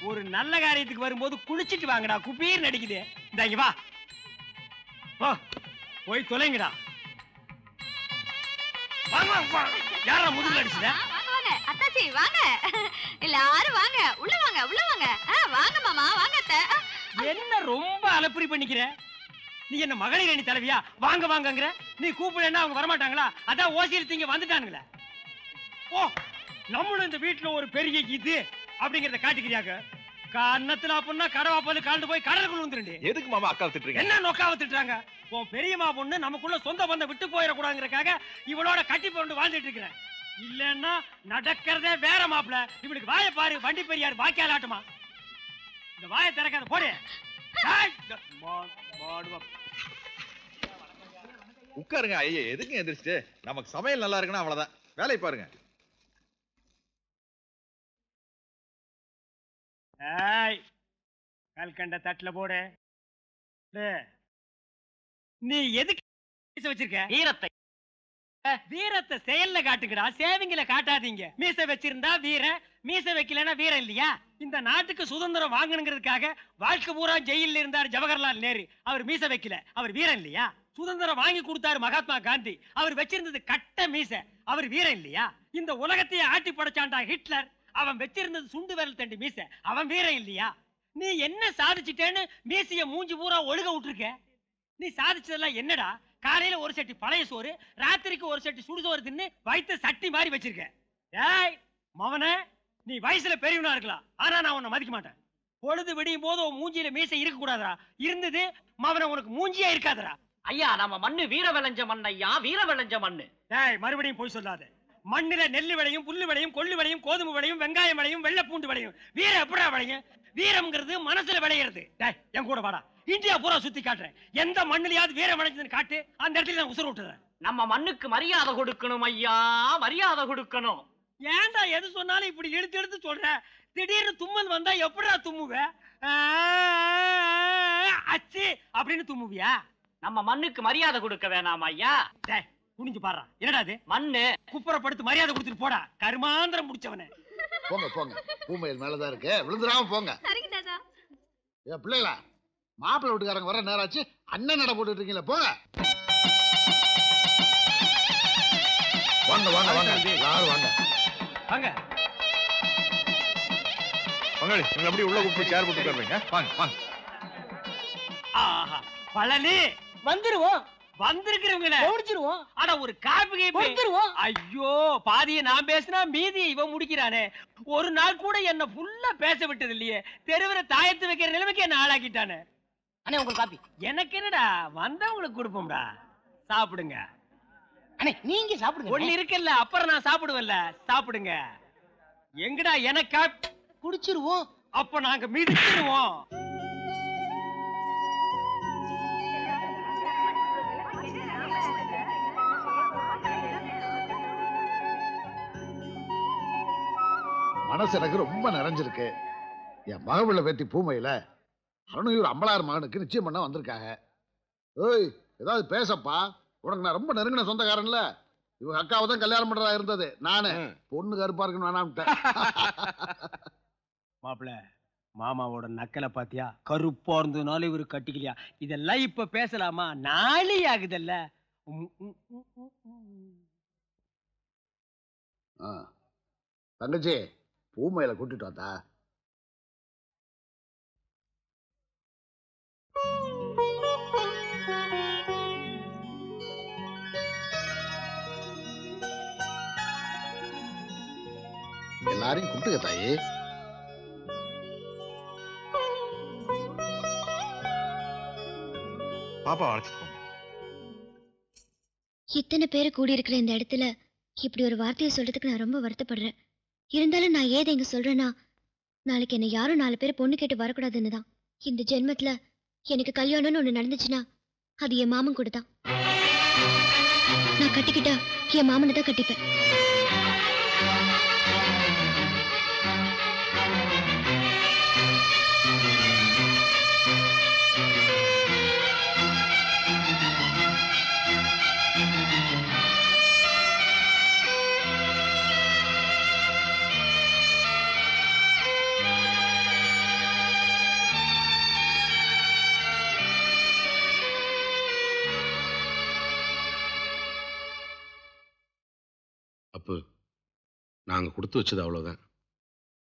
ஒரு நல்ல காரியத்துக்கு வரும்போது குளிச்சிட்டு வாங்கடா. குப்பீர் நடிக்குது. இங்க வா, போய் தொலைங்கடா. யாரா முதுகுல அடிச்சுத? வாங்க அத்தாச்சி, வாங்க எல்லாரும் வாங்க, உள்ள வாங்க, உள்ள வாங்க. வாங்க மாமா, வாங்க அத்தை. என்ன ரொம்ப அலப்பறி பண்ணிக்கிற? நீ என்ன மகளிர் அணி தலைவியா? வாங்க வாங்கங்கற. நீ கூப்பிடலன்னா அவங்க வரமாட்டாங்களா? அதான் ஓசியில் தீங்க வந்துட்டானுங்களே. ஓ, நம்மளும் இந்த வீட்டுல ஒரு பெரிய இது அப்படிங்கறத காட்டிக்கிறியாங்க. கண்ணத்துல அப்படின்னா கடவா போது காண்டு போய் கடலுக்குள்ள வந்துருண்டு. எதுக்கு மாமா அக்கா திட்டுறீங்க? என்ன நோக்காவ திட்டுறாங்க? உன் பெரியம்மா பொண்ணு நமக்குள்ள சொந்த பந்தம் விட்டு போயிடக்கூடாதுங்கிறக்காக இவளோட கட்டி போட்டு வாழ்ந்துட்டு இருக்கிறேன். இல்லன்னா நடக்கிறதே வேற மாப்பிள. இவளுக்கு வாயை பாரு, வண்டி பெரியார் வாக்கியால் ஆட்டுமா. இந்த வாயை திறக்காத போடு. உட்காருங்க. ஐயா எதுக்கு எந்திரிச்சு? நமக்கு சமையல் நல்லா இருக்குன்னா அவ்வளவுதான். வேலை பாருங்க. கல்கண்ட தட்டுல போடு. நீ எதுக்கு வச்சிருக்க? வீரத்தை வீரத்தை செயல்ல காட்டுங்கடா, சேவிங்கள காட்டாதீங்க. மீச வச்சிருந்தா வீரன், மீச வைக்கலன்னா வீரன் இல்லையா? இந்த நாட்டுக்கு சுதந்திரம் வாங்கணுங்கிறதுக்காக வாழ்க்கை பூரா ஜெயில இருந்தார் ஜவஹர்லால் நேரு. அவர் மீச வைக்கல, அவர் வீரன் இல்லையா? சுதந்திரம் வாங்கி கொடுத்தாரு மகாத்மா காந்தி. அவர் வச்சிருந்தது கட்ட மீச, அவர் வீரன் இல்லையா? இந்த உலகத்தையே ஆட்டி படைச்சான்டா ஹிட்லர். அவன் வச்சிருந்தது சுண்டு விரல் தண்டி மீச, அவன் வீரன் இல்லையா? நீ என்ன சாதிச்சிட்டேன்னு மீசைய மூஞ்சி பூரா ஒழுக விட்டுருக்க. நீ சாதிச்சதெல்லாம் என்னடா? காலையில ஒரு சட்டி பழைய சோறு, ராத்திரிக்கு ஒரு சட்டி சுடுசோறு தின்னு வயிற்று சட்டி மாதிரி வச்சிருக்க. ஏய் மவனே, நீ வயசுல பெரியவனா இருக்கலாம், ஆனா நான் உன்னை மதிக்க மாட்டேன். பொழுது விடியும் போது உன் மூஞ்சியில மீசை இருக்க கூடாதா? இருந்தது மவனை உனக்கு மூஞ்சியா இருக்காதரா? ஐயா நம்ம மண்ணு வீர விளைஞ்ச மண் ஐயா, வீர விளைஞ்ச மண்ணு. ஏய் மறுபடியும் போய் சொல்லாத. மண்ணில நெல்லு விளையும், புல்லு விளையும், கொள்ளு விளையும், கோதுமை விளையும், வெங்காயம் விளையும், வெள்ளை பூண்டு விளையும். வீரம் எப்படா விளையும்? வீரம்ங்கிறது மனசுல விளையிறது. டேய் என் கூட வாடா, இந்தியா பூரா சுத்தி காட்டுறேன். எந்த மண்ணிலையாவது வீரம் விளைஞ்சதுன்னு காட்டு, அந்த இடத்துல நான் உசுர விட்டுறேன். நம்ம மண்ணுக்கு மரியாதை கொடுக்கணும் ஐயா, மரியாதை கொடுக்கணும். ஏன்டா எது சொன்னாலும் இப்படி எடுத்து எடுத்து சொல்ற? திடீர்னு தும்மல் வந்தா எப்படிடா தும்முவ? அச்சி அப்படின்னு தும்முவியா? நம்ம மண்ணுக்கு மரியாதை கொடுக்க வேணாமா ஐயா? டேய் குனிஞ்சு பாரு, என்னடா அது? மண்ணு. குப்புறப்படுத்து மரியாதை கொடுத்துட்டு போடா, கருமாந்திரம் முடிச்சவனே. போங்க போங்க, பூமையில் மேலதான் இருக்கு, விழுந்துடாம போங்க. சரிங்க தாத்தா. ஏ பிள்ளைகளா, மாப்பிள்ளை வீட்டுக்காரங்க வர நேராச்சு, அண்ணன் நட போட்டுட்டு இருக்கீங்களா? போங்க வாங்க வாங்க வாங்க எல்லாரும் வாங்க வாங்க. பங்காளி நீங்க அப்படியே உள்ள கூப்பிட்டு சேர் போட்டு உட்காருங்க. வாங்க வாங்க. ஆஹா பழனி வந்துருவோம். வந்திருக்கிறவங்கள முடிச்சிருவோம். ஆனா ஒரு காப்பி கொடுத்துருவோம். ஐயோ பாதியை நான் பேசினா மீதியை இவன் முடிக்கிறானே. ஒரு நாள் கூட என்ன ஃபுல்லா பேச விட்டது இல்லையே. தெருவுல தாயத்து வைக்கிற நிலைமைக்கு என்ன ஆளாக்கிட்டானே. அண்ணே உங்களுக்கு காப்பி. எனக்கு என்னடா, வந்தவங்களுக்கு கொடுப்போம்டா. சாப்பிடுங்க. அண்ணே நீங்க சாப்பிடுங்க. ஒண்ணு இருக்குல்ல, அப்புறம் நான் சாப்பிடுவேன்ல. சாப்பிடுங்க. எங்கடா எனக்கா? குடிச்சிருவோம். அப்ப நாங்க மிதிச்சிருவோம். மனசு எனக்கு ரொம்ப நிறைஞ்சிருக்கு. என் மகவிள்ள பேத்தி பூமையில அருணையூர் அம்பலார் மகனுக்கு நிச்சயம் பண்ண வந்திருக்காங்க. ஏய் ஏதாவது பேசப்பா, உனக்கு நான் ரொம்ப நெருங்கின சொந்தக்காரன்ல. இவங்க அக்காவை தான் கல்யாணம் பண்றதா இருந்தது. நானு பொண்ணு கருப்பா இருக்கணும் வேணாம்ட்டேன். மாப்பிள மாமாவோட நக்கலை பாத்தியா? கருப்பா இருந்ததுனால இவரு கட்டிக்கலையா? இதெல்லாம் இப்ப பேசலாமா? நாளை ஆகுதல்ல. தங்கச்சி பூமையில கூட்டிட்டு வந்தா. எல்லாரையும் கூப்பிட்டுக்க தாயே. பாப்பா அழைச்சிட்டு போங்க. இத்தனை பேரு கூடி இருக்கிற இந்த இடத்துல இப்படி ஒரு வார்த்தையை சொல்றதுக்கு நான் ரொம்ப வருத்தப்படுறேன். இருந்தாலும் நான் ஏதை இங்க சொல்றேன்னா, நாளைக்கு என்ன யாரும் 4 பேர் பொண்ணு கேட்டு வரக்கூடாதுன்னு தான். இந்த ஜென்மத்துல எனக்கு கல்யாணம்னு ஒண்ணு நடந்துச்சுன்னா அது என் மாமன் கூட தான். நான் கட்டிக்கிட்டா என் மாமனை தான் கட்டிப்பேன். அப்பு, நாங்க கொடுத்து வச்சது அவ்வளவுதான்.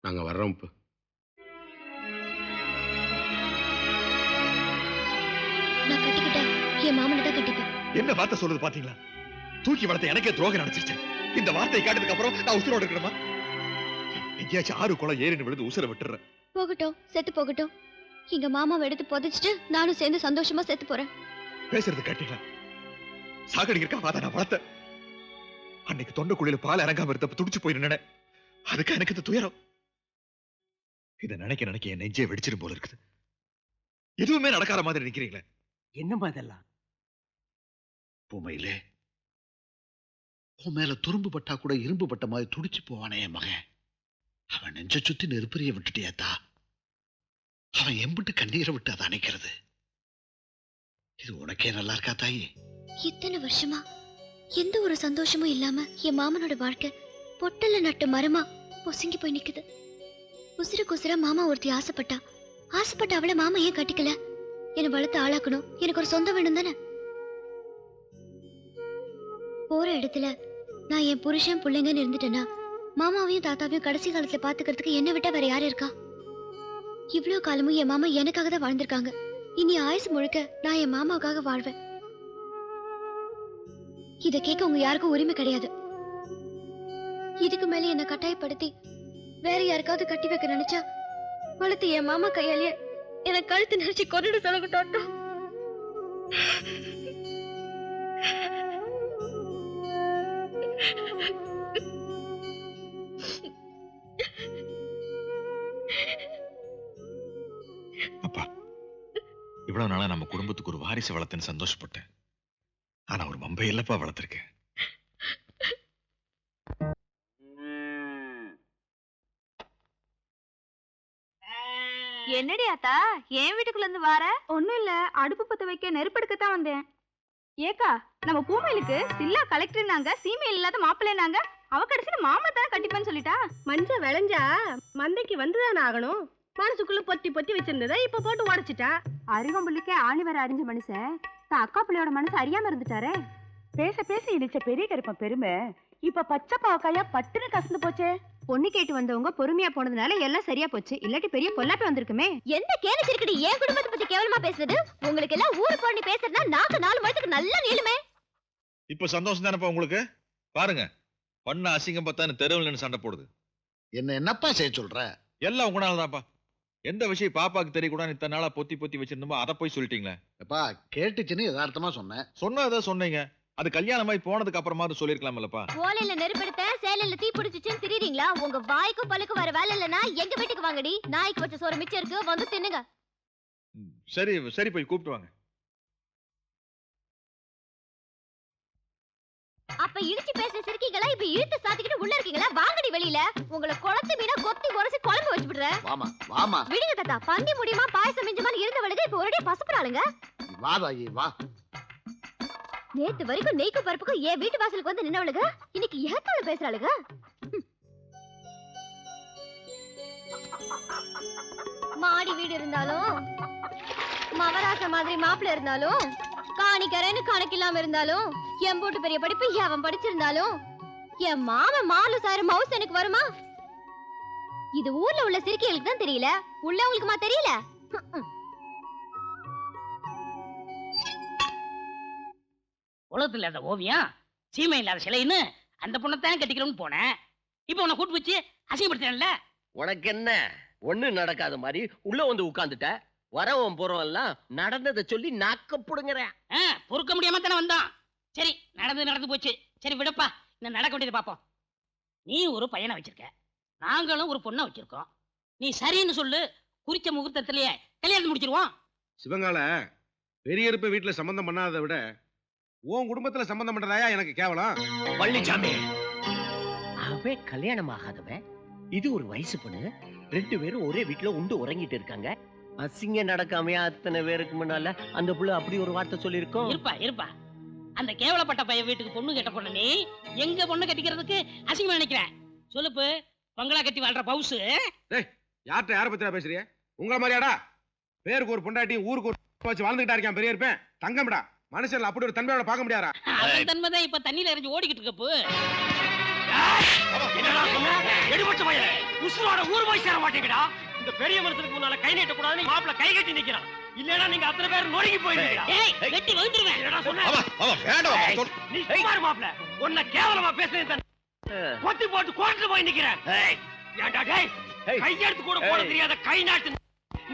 நாங்க வர்றோம் அப்பு. நான் கட்டிக்கிட்டா என் மாமனை தான் கட்டிப்பேன். என்ன வார்த்தை சொல்றது பாத்தீங்களா? தூக்கி வளர்த்த எனக்கே துரோகம் நினைச்சிருச்சேன். இந்த வார்த்தையை காட்டுறதுக்கு அப்புறம் நான் உசுரோட இருக்கணுமா? எங்கேயாச்சும் 6 குளம் ஏறின்னு விழுந்து உசுரை விட்டுறேன். போகட்டும், செத்து போகட்டும். எங்க மாமாவை எடுத்து புதைச்சிட்டு நானும் சேர்ந்து சந்தோஷமா செத்து போறேன். பேசுறது கேட்டீங்களா? சாகடிக்கிறக்கா வாத நான் வளர்த்த. அன்னைக்கு தொண்டைக்குழியில பால் இறங்காம இருந்தப்ப துடிச்சு போய் நினை. அதுக்கு எனக்கு இந்த துயரம். இதை நினைக்க நினைக்க என் நெஞ்சே வெடிச்சிடும் போல இருக்குது. எதுவுமே நடக்காத மாதிரி நிக்கிறீங்களே. என்னம்மா இதெல்லாம்? பூமையிலே உன் மேல துரும்பு பட்டா கூட இரும்பு பட்ட மாதிரி துடிச்சு போவானே என் மகன். அவன் நெஞ்ச சுத்தி நெருப்பறிய விட்டுட்டியாத்தா. அவன் எம்பிட்டு கண்ணீரை விட்டு அதை அணைக்கிறது. இது உனக்கே நல்லா இருக்கா தாயி? இத்தனை வருஷமா எந்த ஒரு சந்தோஷமும் இல்லாம என் மாமனோட வாழ்க்கை பொட்டல்ல நட்டு மரமா பொசுங்கி போய் நிக்குது. உசுருக்கு உசுரா மாமா ஒருத்தி ஆசைப்பட்ட அவளை மாமா ஏன் கட்டிக்கல? என்னை வளர்த்து ஆளாக்கணும், எனக்கு ஒரு சொந்தம் வேணும் தானே. போற இடத்துல நான் என் புருஷன் பிள்ளைங்கன்னு இருந்துட்டேன்னா மாமாவையும் தாத்தாவையும் கடைசி காலத்துல பாத்துக்கிறதுக்கு என்ன விட்டா வேற யாரு இருக்கா? இவ்வளவு காலமும் என் மாமா எனக்காக தான் வாழ்ந்திருக்காங்க. இனி ஆயுசு முழுக்க நான் என் மாமாவுக்காக வாழ்வேன். இத கேட்க உங்க யாருக்கும் உரிமை கிடையாது. இதுக்கு மேல என்ன கட்டாயப்படுத்தி வேற யாருக்காவது கட்டி வைக்க நினைச்சா வளர்த்து என் மாமா கையாலேயே என்ன கழுத்து நினைச்சு கொண்டு சொல்லக்கூட்டோம். அப்பா, இவ்வளவு நாளா நம்ம குடும்பத்துக்கு ஒரு வாரிசு வளர்த்துன்னு சந்தோஷப்பட்டேன். ஆனா ஒரு மம்பை இல்லப்பா வளர்த்திருக்கேன். என்னடி ஆத்தா என் வீட்டுக்குள்ள இருந்து வார? ஒண்ணும் இல்ல, அடுப்பு பத்த வைக்க நெருப்பு எடுக்கத்தான் வந்தேன். ஏக்கா, நம்ம பூமையிலுக்கு சில்லா கலெக்டர்னாங்க, சீமையில் இல்லாத மாப்பிள்ளைனாங்க. அவ கடைசியில மாமா தானே கட்டிப்பான்னு சொல்லிட்டா. மஞ்ச விளைஞ்சா மந்தைக்கு வந்துதானே ஆகணும். மனசுக்குள்ள பொத்தி பொத்தி வச்சிருந்ததை இப்ப போட்டு உடைச்சிட்டா. அருகம்புல்லுக்கே ஆணி வர அறிஞ்ச மனுஷன் தான் அக்கா பிள்ளையோட மனசு அறியாம இருந்துட்டாரே. பேச பேச இடிச்ச பெரிய கருப்பன் பெருமை இப்ப பச்சை பாவக்காயா பட்டுன்னு கசந்து போச்சே. பொண்ணு கேட்டு வந்தவங்க பொறுமையா போனதுனால எல்லாம் சரியா போச்சு. இல்லாட்டி பெரிய பொல்லாப்பி வந்திருக்குமே. எந்த கேள்வி இருக்குடி என் குடும்பத்தை பத்தி கேவலமா பேசுறது? உங்களுக்கு எல்லாம் ஊரு போனி பேசுறதுனா நாக்கு 4 மரத்துக்கு நல்லா நீளுமே. இப்ப சந்தோஷம் தானப்பா உங்களுக்கு? பாருங்க, பண்ண அசிங்கம் பார்த்தான்னு தெருவில் நின்று சண்டை போடுது. என்னப்பா செய்ய சொல்ற? எல்லாம் உங்களால தான்ப்பா. எந்த விஷயம் பாப்பாக்கு தெரியக்கூடாது இத்தனை நாளா பொத்தி பொத்தி வச்சிருந்தோமோ அதை போய் சொல்லிட்டீங்களே. எப்பா, கேட்டுச்சுன்னு யதார்த்தமா சொன்னேன். சொன்னதை சொன்னீங்க. அது கல்யாணமாய் போனதுக்கு அப்புறமா சொல்லிருக்கலாம்லப்பா. ஓலையில நெருப்படுத்த சேலையில தீ பிடிச்சிச்சுன்னு திரிறீங்களா? உங்க வாய்க்கும் பல்லுக்கு வர வேலை இல்லைன்னா எங்க வீட்டுக்கு வாங்கடி. நாய்க்கு வச்ச சோறு மிச்சம் இருக்கு, வந்து தின்னுங்க. சரி சரி, போய் கூப்பிட்டு வாங்க. அப்ப இடிச்சு பேச சிரிக்கீங்களா? இப்ப இழுத்து சாத்திக்கிட்டு உள்ள இருக்கீங்களா? வாங்கடி வெளியில. உங்களை குளத்து மீனா கொத்தி உரசி குழம்பு வச்சு விடுறேன். வாமா வாமா. விடுங்க தாத்தா. பந்தி முடியுமா பாயசம் மிஞ்சுமான்னு இருந்தவளுக்கு இப்ப ஒரே பசப்புறாளுங்க. வாதாயி வா. நேத்து வரைக்கும் நெய்க்கும் பருப்புக்கும் என் வீட்டு வாசலுக்கு வந்து நின்னவளுங்க இன்னைக்கு ஏத்தால பேசுறாளுங்க. மாடி வீடு இருந்தாலும் மவராச மாதிரி மாப்பிள்ள இருந்தாலும் காணிக்கரைன்னு கணக்கில்லாம இருந்தாலும் என் போட்டு பெரிய படிப்பு அவன் படிச்சிருந்தாலும் என் மாமன் மாலு சாரு மவுஸ் எனக்கு வருமா? இது ஊர்ல உள்ள சிறுக்கிகளுக்கு தான் தெரியல, உள்ளவங்களுக்குமா தெரியல? உலகத்துல இல்லாத ஓவியம், சீமை இல்லாத சிலைன்னு அந்த பொண்ணத்தான் கட்டிக்கிறோம்னு போனேன். இப்ப உன்னை கூட்டு வச்சு அசிங்கப்படுத்தேன்ல. உனக்கு என்ன ஒண்ணு நடக்காத மாதிரி உள்ள வந்து உட்கார்ந்துட்ட. வரவன் போறவன் எல்லாம் நடந்ததை சொல்லி நாக்க புடுங்குறேன். பொறுக்க முடியாம தானே வந்தான். சரி, நடந்து போச்சு. சரி விடப்பா, இன்னும் நடக்க வேண்டியது பாப்போம். நீ ஒரு பையனை வச்சிருக்க, நாங்களும் ஒரு பொண்ணை வச்சிருக்கோம். நீ சரின்னு சொல்லு, குறிச்ச முகூர்த்தத்திலேயே கல்யாணம் முடிச்சிருவோம். சிவங்கால பெரிய இருப்ப வீட்டுல சம்பந்தம் பண்ணாத விட உன் குடும்பத்துல சம்பந்தம் பண்றதாயா எனக்கு கேவலம். பழனிசாமி, அவன் கல்யாணம் ஆகாதவன், இது ஒரு வயசு பொண்ணு. 2 பேரும் ஒரே வீட்டுல உண்டு உறங்கிட்டு இருக்காங்க. அசிங்க நடக்காமையா அத்தனை பேருக்கு முன்னால அந்த புள்ள அப்படி ஒரு வார்த்தை சொல்லிருக்கோம். இருப்பா, அந்த கேவலப்பட்ட பையன் வீட்டுக்கு பொண்ணு கேட்ட பொண்ணு நீ எங்க பொண்ணு கட்டிக்கிறதுக்கு அசிங்கமா நினைக்கிறேன்? சொல்லுப்பு, பங்களா கட்டி வாழ்ற பவுசு. யார்கிட்ட யார பத்தியா பேசுறிய? உங்கள மாதிரியாடா பேருக்கு ஒரு பொண்டாட்டியும் ஊருக்கு ஒரு வச்சு வாழ்ந்துகிட்டா இருக்கான் பெரிய இருப்பேன். தங்கம்டா, மனுஷன் அப்படி ஒரு தன்மையோட பார்க்க முடியாதா? அதன் தன்மைதான் இப்ப தண்ணியில இறங்கி ஓடிக்கிட்டு இருக்கப்போ. என்னடா சொன்ன? எடுபட்ட பையன் உசுரோட ஊர் போய் சேர மாட்டேங்கடா. இந்த பெரிய மனுஷனுக்கு முன்னால கை நீட்ட கூடாதுன்னு மாப்பிள்ள கை கட்டி நிக்கிறான். இல்லனா நீங்க அத்தனை பேர் நொறுங்கி போயிடுவீங்க. ஏய் வெட்டி வந்துருவேன். என்னடா சொன்ன? வேண்டாம். நீ சுமார் மாப்பிள்ள. உன்னை கேவலமா பேசுறேன். கொத்தி போட்டு கோர்ட்ல போய் நிக்கிறேன். ஏன்டா டேய்? கை எடுத்து கூட போட தெரியாத கை நாட்டு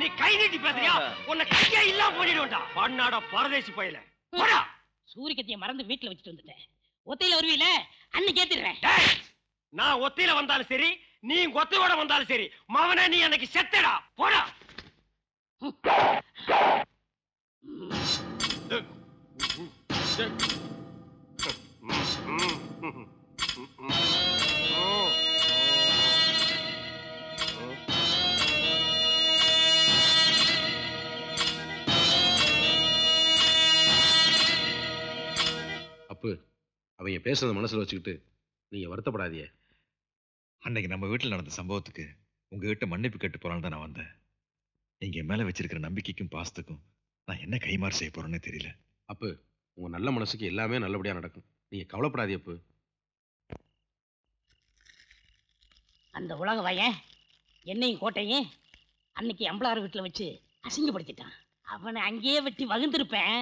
நீ கை நீட்டி பேசுறியா? உன்னை கையே இல்லாம பண்ணிடுவேன்டா. பண்ணாட பரதேசி பையல. போடா. சூரிய கத்திய மறந்து வீட்டுல வச்சுட்டு வந்துட்டேன். ஒத்தையில வருவீல அன்னைக்கு ஏத்திடுறேன். நான் ஒத்தையில வந்தாலும் சரி, நீ கொத்தையோட வந்தாலும் சரி, மவனே நீ அன்னைக்கு செத்தடா. போடா. அப்பு, அவங்க பேசுறத மனசுல வச்சுக்கிட்டு நீங்க வருத்தப்படாதீங்க. அன்னைக்கு நம்ம வீட்டில் நடந்த சம்பவத்துக்கு உங்ககிட்ட மன்னிப்பு கேட்டு போறான்னு தான் நான் வந்தேன். நீங்க என் மேல வச்சிருக்கிற நம்பிக்கைக்கும் பாசத்துக்கும் நான் என்ன கைமாறு செய்ய போறேன்னு தெரியல. அப்பு, உங்க நல்ல மனசுக்கு எல்லாமே நல்லபடியா நடக்கும். நீங்க கவலைப்படாதீங்க அப்பு. அந்த உலக வாயன் என்னையும் கோட்டையும் அன்னைக்கு அம்பளார் வீட்டுல வச்சு அசிங்கப்படுத்திட்டான். அவனை அங்கேயே வெட்டி வகுந்திருப்பேன்.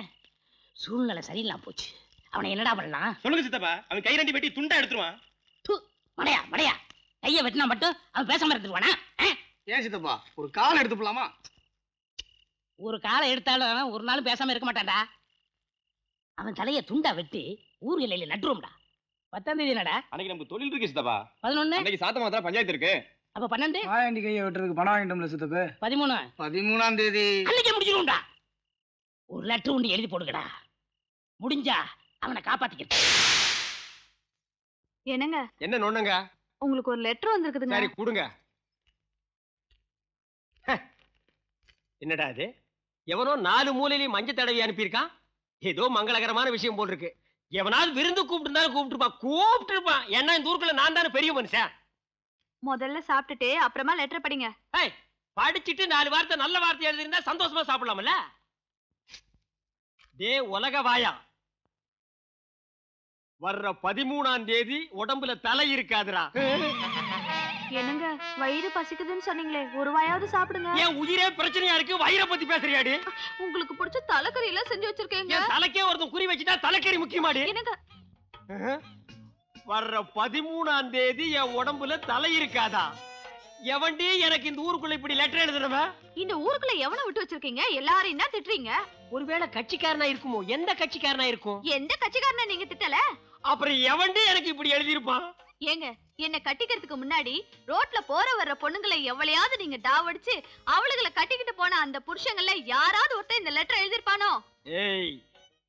சூழ்நிலை சரியில்லாம போச்சு. அவனை என்னடா பண்ணலாம்? சொல்லுங்க சித்தப்பா. அவன் கை ரெண்டி வெட்டி துண்டா எடுத்துருவான். மடையா மடையா கைய வெட்டினா மட்டும் அவன் பேசாம எடுத்துருவானா? ஏன் சித்தப்பா ஒரு கால் எடுத்து போலாமா? ஒரு காலை எடுத்தாலும் ஒரு நாளும் பேசாம இருக்க மாட்டான்டா. அவன் தலைய துண்டா வெட்டி ஊர் எல்லையில நட்டுருவோம்டா. 10ஆம் தேதி என்னடா? அன்னைக்கு நமக்கு தொழில் இருக்கு சித்தப்பா. 11. அன்னைக்கு சாத்தமாத்திர பஞ்சாயத்து இருக்கு. அப்ப 12. மாயாண்டி கையை வெட்டுறதுக்கு பணம் வாங்கிட்டோம்ல சித்தப்பா. 13. 13ஆம் தேதி அன்னைக்கு முடிஞ்சிரும்டா. ஒரு லெட்டர் ஒன்று எழுதி போடுங்கடா. முடிஞ்சா அவனை காப்பாத்திக்க. என்னங்க என்ன நோண்டுங்க? உங்களுக்கு ஒரு லெட்டர் வந்திருக்குதுங்க. சரி கொடுங்க. என்னடா இது? எவனோ 4 மூலையிலையும் மஞ்சள் தடவி அனுப்பியிருக்கான். ஏதோ மங்களகரமான விஷயம் போல் இருக்கு. எவனாவது விருந்து கூப்பிட்டு கூப்பிட்டுருப்பான். ஏன்னா இந்த ஊருக்குள்ள நான் தானே பெரிய மனுஷன். முதல்ல சாப்பிட்டுட்டு அப்புறமா லெட்டர் படிங்க. படிச்சுட்டு 4 வார்த்தை நல்ல வார்த்தை எழுதிருந்தா சந்தோஷமா சாப்பிடலாம்ல. டே உலக வாயா, வர்ற 13ஆம் தேதி உடம்புல தலை இருக்காதுடா. என்னங்க வயிறு பசிக்குதுன்னு சொன்னீங்களே, ஒரு வாயாவது சாப்பிடுங்க. ஏன் உயிரே பிரச்சனையா இருக்கு? வயிறை பத்தி பேசுறியாடி? உங்களுக்கு பிடிச்ச தலைக்கறி எல்லாம் செஞ்சு வச்சிருக்கேங்க. தலைக்கே ஒருத்தன் குறி வச்சுட்டா தலைக்கறி முக்கியமாடி. என்னங்க வர்ற 13ஆம் தேதி என் உடம்புல தலை இருக்காதா? எவன்டி எனக்கு இந்த ஊருக்குள்ள இப்படி லெட்டர் எழுதுறவன்? இந்த ஊருக்குள்ள எவனை விட்டு வச்சிருக்கீங்க? எல்லாரும் தான் திட்டுறீங்க. ஒருவேளை கட்சிக்காரனா இருக்குமோ? எந்த கட்சிக்காரனா இருக்கும்? எந்த கட்சிக்காரனை நீங்க திட்டல? அப்புறம் எவன்டி எனக்கு இப்படி எழுதியிருப்பான்? ஏங்க என்ன கட்டிக்கிறதுக்கு முன்னாடி ரோட்ல போற வர்ற பொண்ணுங்களை எவ்வளையாவது நீங்க டாவடிச்சு அவளுகளை கட்டிக்கிட்டு போன அந்த புருஷங்கள யாராவது ஒருத்தர் இந்த லெட்டர் எழுதிருப்பானோ? ஏய்,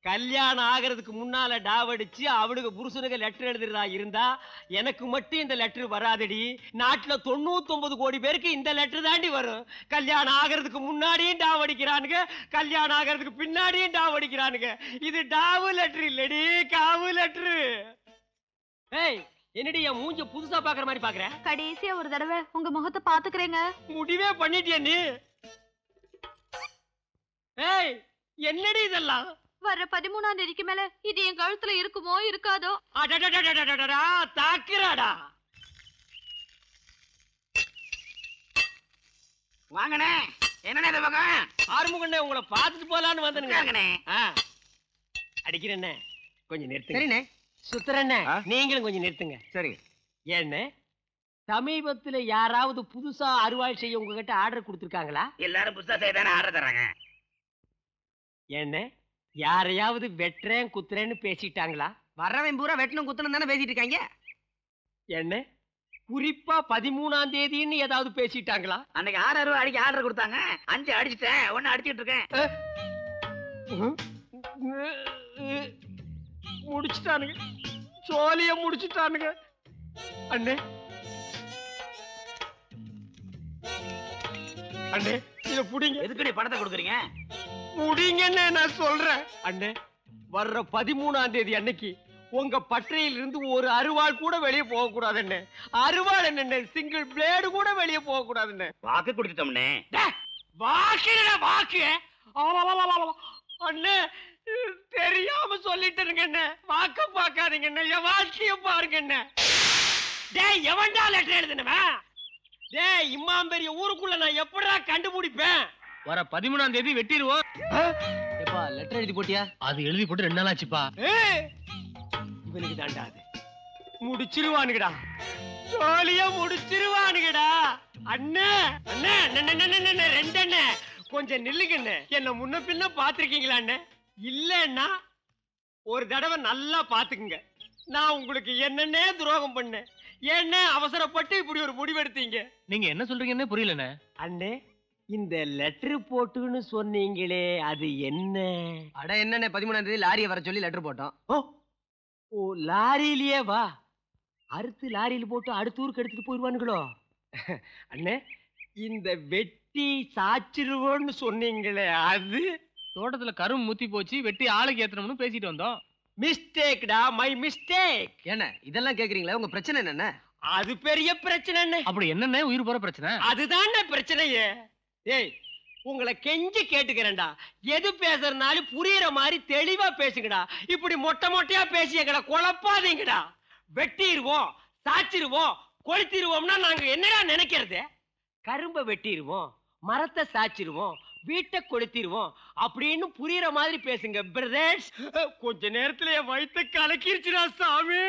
கல்யாணம் ஆகிறதுக்கு முன்னால டாவடிச்சு அவளுக்கு புருஷனுக்கு லெட்டர் எழுதுறதா இருந்தா எனக்கு மட்டும் இந்த லெட்டர் வராதடி. நாட்டுல 99 கோடி பேருக்கு இந்த லெட்டர் தாண்டி வரும். கல்யாணம் ஆகிறதுக்கு முன்னாடியும் டாவடிக்கிறானுங்க, கல்யாணம் ஆகிறதுக்கு பின்னாடியும் டாவடிக்கிறானுங்க. இது டாவு லெட்டர் இல்லடி, காவு லெட்டர். ஏய், என்னடி என் மூஞ்ச புதுசா பாக்குற மாதிரி பாக்குற? கடைசியா ஒரு தடவை உங்க முகத்தை பாத்துக்கிறேங்க. முடிவே பண்ணிட்டியா நீ? ஏய், என்னடி இதெல்லாம்? வர்ற 13ஆம் தேதிக்கு மேல இது என் கழுத்துல இருக்குமோ இருக்காதோ? தாக்குறாடா. வாங்கண்ணே. என்னண்ணே இந்த பக்கம்? ஆறுமுகண்ணே, உங்களை பார்த்துட்டு போலான்னு வந்தேனுங்க. வாங்கண்ணே. அடிக்கிறேண்ணே, கொஞ்சம் நிறுத்துங்க. சரிண்ணே. சுத்துறண்ணே, நீங்களும் கொஞ்சம் நிறுத்துங்க. சரிங்க. ஏண்ணே, சமீபத்துல யாராவது புதுசா அறுவாள் செய்ய உங்ககிட்ட ஆர்டர் கொடுத்துருக்காங்களா? எல்லாரும் புதுசா செய்தானே ஆர்டர் தராங்க. ஏண்ணே, யாரையாவது வெட்டுறேன் குத்துறேன்னு பேசிட்டாங்களா? வர்றவன் பூரா வெட்டணும் குத்தணும் தானே பேசிட்டு இருக்காங்க. என்ன குறிப்பா 13ஆம் தேதின்னு ஏதாவது பேசிட்டாங்களா? அன்னைக்கு 6 அடிக்க ஆர்டர் கொடுத்தாங்க. 5 அடிச்சிட்டேன், 1 அடிச்சிட்டு இருக்கேன். முடிச்சுட்டானுங்க, சோழிய முடிச்சுட்டானுங்க. அண்ணே அண்ணே, இத புடிங்க. எதுக்கு நீ பணத்தை கொடுக்குறீங்க? புடிங்கன்னு நான் சொல்றேன். அண்ணே, வர்ற 13ஆம் தேதி அன்னைக்கு உங்க பட்டறையில இருந்து ஒரு அருவாள் கூட வெளியே போக கூடாதுன்னு. அருவாள் என்ன, சிங்கிள் பிளேடு கூட வெளியே போக கூடாதுன்னு வாக்கு கொடுத்துட்டோம்னே. வாக்கு வாக்கு அண்ணே, தெரியாம சொல்லிட்டுருங்க. வாக்க பாக்காதீங்க, என் வாழ்க்கைய பாருங்க. டேய் எவன்டா லெட்டர் எழுதுனவன்? டேய் இம்மாம் பெரிய ஊருக்குள்ள நான் எப்படிடா கண்டுபிடிப்பேன்? வர 13ஆம் தேதி வெட்டிடுவோம். ஏப்பா லெட்டர் எழுதி போட்டியா? அது எழுதி போட்டு 2 நாள் ஆச்சுப்பா. இவனுக்கு தாண்டா அது. முடிச்சிருவானுங்கடா, ஜாலியா முடிச்சிருவானுங்கடா. அண்ணே அண்ணே அண்ணே ரெண்டு அண்ணே கொஞ்சம் நில்லுங்கண்ணே. என்ன முன்ன பின்ன பாத்திருக்கீங்களா அண்ணே? இல்லன்னா ஒரு தடவை நல்லா பாத்துக்குங்க. நான் உங்களுக்கு என்னன்னே துரோகம் பண்ணேன். என்ன அவசரப்பட்டு இப்படி ஒரு முடிவெடுத்தீங்க? நீங்க என்ன சொல்றீங்கன்னு புரியலண்ணே. அண்ணே இந்த லெட்டர் போட்டுன்னு சொன்னீங்களே அது என்ன? அட என்னண்ணே 13ஆம் தேதி லாரியை வர சொல்லி லெட்டர் போட்டோம். ஓ லாரியிலேயே வா. அறுத்து லாரியில போட்டு அடுத்த ஊருக்கு எடுத்துட்டு போயிடுவானுங்களோ? அண்ணே இந்த வெட்டி சாச்சிருவோன்னு சொன்னீங்களே அது? தோட்டத்துல கரும் முத்தி போச்சு, வெட்டி ஆளுக்கு ஏத்தணும்னு பேசிட்டு வந்தோம். மிஸ்டேக்டா, மை மிஸ்டேக். என்ன இதெல்லாம் கேக்குறீங்களா? உங்க பிரச்சனை என்ன? அது பெரிய பிரச்சனை. அப்படி என்னண்ணே உயிர் போற பிரச்சனை? அதுதான் பிரச்சனையே. ஏய் உங்களை கெஞ்சி கேட்டுக்கிறேன்டா, எது பேசுறதுனாலும் புரியுற மாதிரி தெளிவா பேசுங்கடா. இப்படி மொட்டை மொட்டையா பேசி எங்களை குழப்பாதீங்கடா. வெட்டிடுவோம், சாச்சிருவோம், கொளுத்திடுவோம்னா நாங்க என்னடா நினைக்கிறது? கரும்பை வெட்டிடுவோம், மரத்தை சாச்சிருவோம், வீட்டை கொளுத்திடுவோம் அப்படின்னு புரியுற மாதிரி பேசுங்க பிரதர்ஸ். கொஞ்ச நேரத்துல என் வயித்தை கலக்கிருச்சுடா சாமி.